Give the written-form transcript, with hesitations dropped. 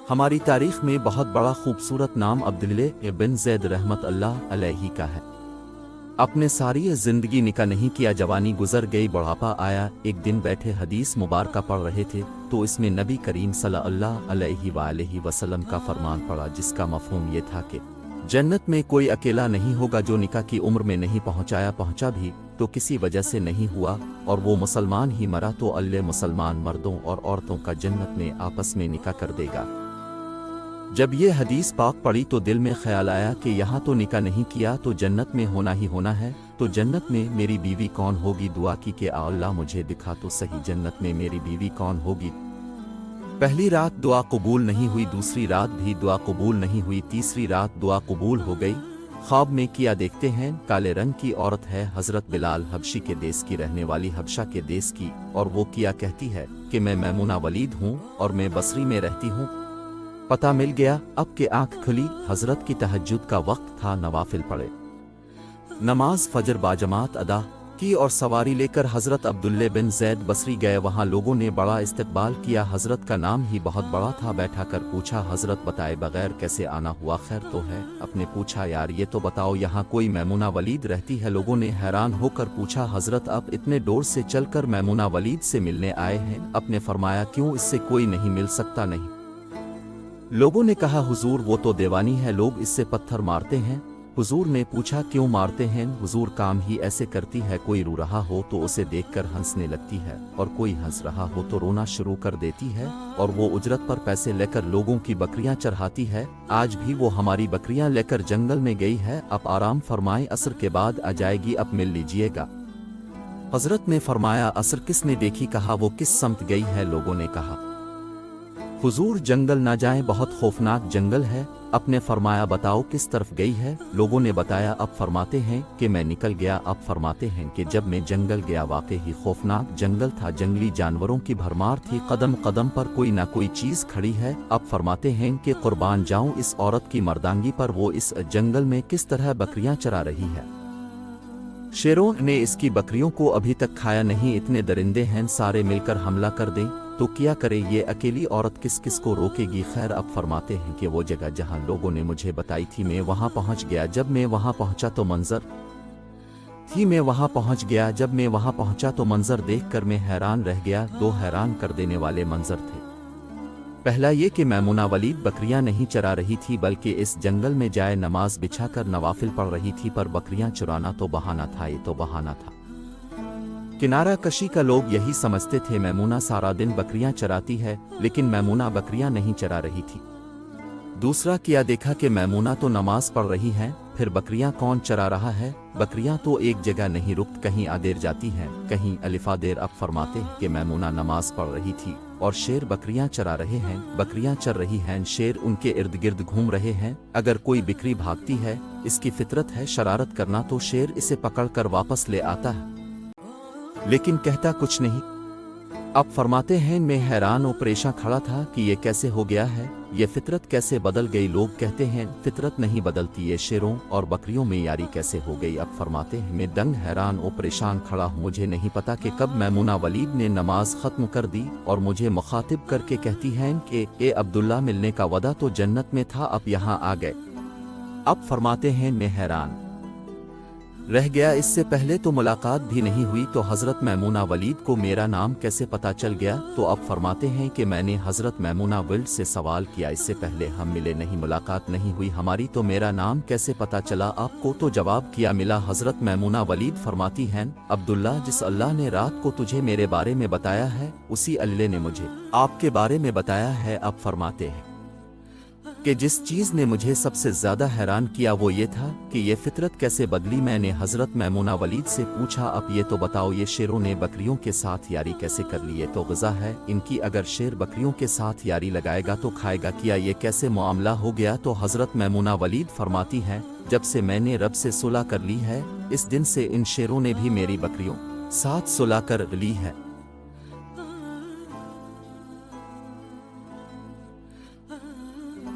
हमारी तारीख में बहुत बड़ा खूबसूरत नाम अब्दुल्लाह बिन ज़ैद रहमत अल्लाह अलैहि का है। अपने सारी जिंदगी निकाह नहीं किया, जवानी गुजर गई, बुढ़ापा आया। एक दिन बैठे हदीस मुबारका पढ़ रहे थे तो इसमें नबी करीम सल्लल्लाहु अलैहि वसल्लम का फरमान पड़ा, जिसका मफहूम ये था कि जन्नत में कोई अकेला नहीं होगा जो निकाह की उम्र में नहीं पहुंचा भी तो किसी वजह से नहीं हुआ, और वो मुसलमान ही मरा तो अल्लाह मुसलमान मर्दों और औरतों का जन्नत में आपस में निकाह कर देगा। जब ये हदीस पाक पढ़ी तो दिल में ख्याल आया कि यहाँ तो निकाह नहीं किया तो जन्नत में होना ही होना है, तो जन्नत में मेरी बीवी कौन होगी। दुआ की कि अल्लाह मुझे दिखा तो सही जन्नत में मेरी बीवी कौन होगी। पहली रात दुआ कबूल नहीं हुई, दूसरी रात भी दुआ कबूल नहीं हुई, तीसरी रात दुआ कबूल हो गई। ख्वाब में किया देखते हैं काले रंग की औरत है, हजरत बिलाल हबशी के देश की रहने वाली, हबशा के देश की, और वो किया कहती है कि मैं मैमुना वलीद हूँ और मैं बसरी में रहती हूँ। पता मिल गया। अब के आंख खुली, हजरत की तहज्जुद का वक्त था, नवाफिल पढ़े, नमाज फजर बाजमात अदा की और सवारी लेकर हजरत अब्दुल्लाह बिन ज़ैद बसरी गए। वहां लोगों ने बड़ा इस्तकबाल किया, हजरत का नाम ही बहुत बड़ा था। बैठा कर पूछा, हजरत बताए बगैर कैसे आना हुआ, खैर तो है। अपने पूछा, यार ये तो बताओ यहाँ कोई मैमुना वलीद रहती है। लोगों ने हैरान होकर पूछा, हजरत आप इतने दूर से चलकर मैमुना वलीद से मिलने आए हैं। अपने फरमाया, क्यों, इससे कोई नहीं मिल सकता। नहीं। लोगों ने कहा, हुजूर वो तो दीवानी है, लोग इससे पत्थर मारते हैं। हुजूर ने पूछा, क्यों मारते हैं। हुजूर काम ही ऐसे करती है, कोई रो रहा हो तो उसे देखकर हंसने लगती है, और कोई हंस रहा हो तो रोना शुरू कर देती है, और वो उजरत पर पैसे लेकर लोगों की बकरियां चढ़ाती है। आज भी वो हमारी बकरियां लेकर जंगल में गई है, अब आराम फरमाए, असर के बाद आ जाएगी, अब मिल लीजिएगा। हजरत ने फरमाया, असर किसने देखी। कहा, वो किस समत गई है। लोगों ने कहा, हुजूर जंगल ना जाएं, बहुत खौफनाक जंगल है। अपने फरमाया, बताओ किस तरफ गई है। लोगों ने बताया। अब फरमाते हैं कि मैं निकल गया। अब फरमाते हैं कि जब मैं जंगल गया वाकई ही खौफनाक जंगल था, जंगली जानवरों की भरमार थी, कदम कदम पर कोई ना कोई चीज खड़ी है। अब फरमाते हैं कि कुर्बान जाऊं इस औरत की मर्दांगी पर, वो इस जंगल में किस तरह बकरियां चरा रही है। शेरों ने इसकी बकरियों को अभी तक खाया नहीं, इतने दरिंदे हैं, सारे मिलकर हमला कर दें तो क्या करे, ये अकेली औरत किस किस को रोकेगी। खैर, अब फरमाते हैं कि वो जगह जहां लोगों ने मुझे बताई थी मैं वहां पहुंच गया। जब मैं वहां पहुंचा तो मंजर देखकर मैं हैरान रह गया। दो हैरान कर देने वाले मंजर थे। पहला ये कि मैमुना वलीद बकरियां नहीं चरा रही थी, बल्कि इस जंगल में जाए नमाज बिछाकर नवाफिल पढ़ रही थी। पर बकरियां चुराना तो बहाना था, ये तो बहाना था। किनारा कशी का लोग यही समझते थे, मैमुना सारा दिन बकरियां चराती है, लेकिन मैमुना बकरियां नहीं चरा रही थी। दूसरा किया देखा कि मैमुना तो नमाज पढ़ रही हैं, फिर बकरियां कौन चरा रहा है। बकरियां तो एक जगह नहीं रुकती, कहीं आदेर जाती हैं, कहीं अलिफा देर। अब फरमाते हैं कि मैमुना नमाज पढ़ रही थी और शेर बकरियां चरा रहे हैं। बकरियां चर रही हैं, शेर उनके इर्द गिर्द घूम रहे हैं। अगर कोई बकरी भागती है, इसकी फितरत है शरारत करना, तो शेर इसे पकड़कर वापस ले आता है, लेकिन कहता कुछ नहीं। अब फरमाते हैं, मैं हैरान और परेशान खड़ा था कि ये कैसे हो गया है, ये फितरत कैसे बदल गई। लोग कहते हैं फितरत नहीं बदलती, ये शेरों और बकरियों में यारी कैसे हो गई। अब फरमाते हैं, मैं दंग हैरान और परेशान खड़ा हूँ। मुझे नहीं पता कि कब मैमुना वलीद ने नमाज खत्म कर दी और मुझे मुखातिब करके कहती हैं कि ए अब्दुल्ला, मिलने का वदा तो जन्नत में था, अब यहाँ आ गए। अब फरमाते हैं, मैं हैरान रह गया, इससे पहले तो मुलाकात भी नहीं हुई, तो हजरत मैमुना वलीद को मेरा नाम कैसे पता चल गया। तो अब फरमाते हैं कि मैंने हजरत मैमुना वलीद से सवाल किया, इससे पहले हम मिले नहीं, मुलाकात नहीं हुई हमारी, तो मेरा नाम कैसे पता चला आपको। तो जवाब किया मिला। हजरत मैमुना वलीद फरमाती हैं, अब्दुल्ला, जिस अल्लाह ने रात को तुझे मेरे बारे में बताया है, उसी अल्लाह ने मुझे आपके बारे में बताया है। अब फरमाते हैं कि जिस चीज़ ने मुझे सबसे ज़्यादा हैरान किया वो ये था कि ये फितरत कैसे बदली। मैंने हजरत मैमुना वलीद से पूछा, अब ये तो बताओ, ये शेरों ने बकरियों के साथ यारी कैसे कर ली। ये तो ग़िज़ा है इनकी, अगर शेर बकरियों के साथ यारी लगाएगा तो खाएगा क्या, ये कैसे मामला हो गया। तो हजरत मैमुना वलीद फरमाती हैं, जब से मैंने रब से सुलह कर ली है, इस दिन से इन शेरों ने भी मेरी बकरियों साथ सुलह कर ली है।